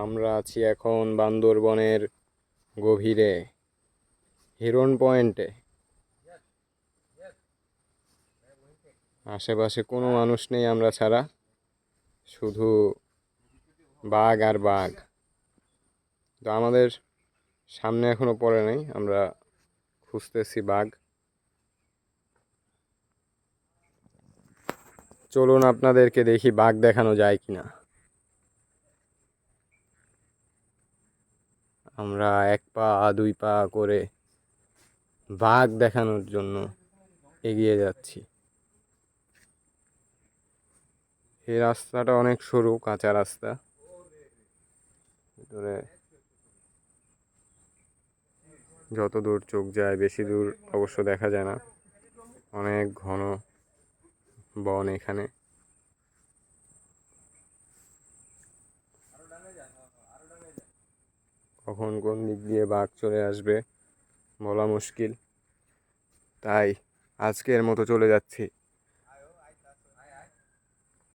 আমরা আছি এখন বান্দরবনের গভীরে হিরন পয়েন্টে। আশেপাশে কোনো মানুষ নেই আমরা ছাড়া, শুধু বাঘ আর বাঘ। তো আমাদের সামনে এখনো পড়ে নাই, আমরা খুঁজতেছি বাঘ। চলুন আপনাদেরকে দেখি বাঘ দেখানো যায় কিনা। আমরা এক পা দুই পা করে বাঘ দেখানোর জন্য এগিয়ে যাচ্ছি। এই রাস্তাটা অনেক সরু, কাঁচা রাস্তা। ভিতরে যত দূর চোখ যায়, বেশি দূর অবশ্য দেখা যায় না, অনেক ঘন বন এখানে। কখন কোন দিক দিয়ে বাঘ চলে আসবে বলা মুশকিল, তাই আজকের মতো চলে যাচ্ছি।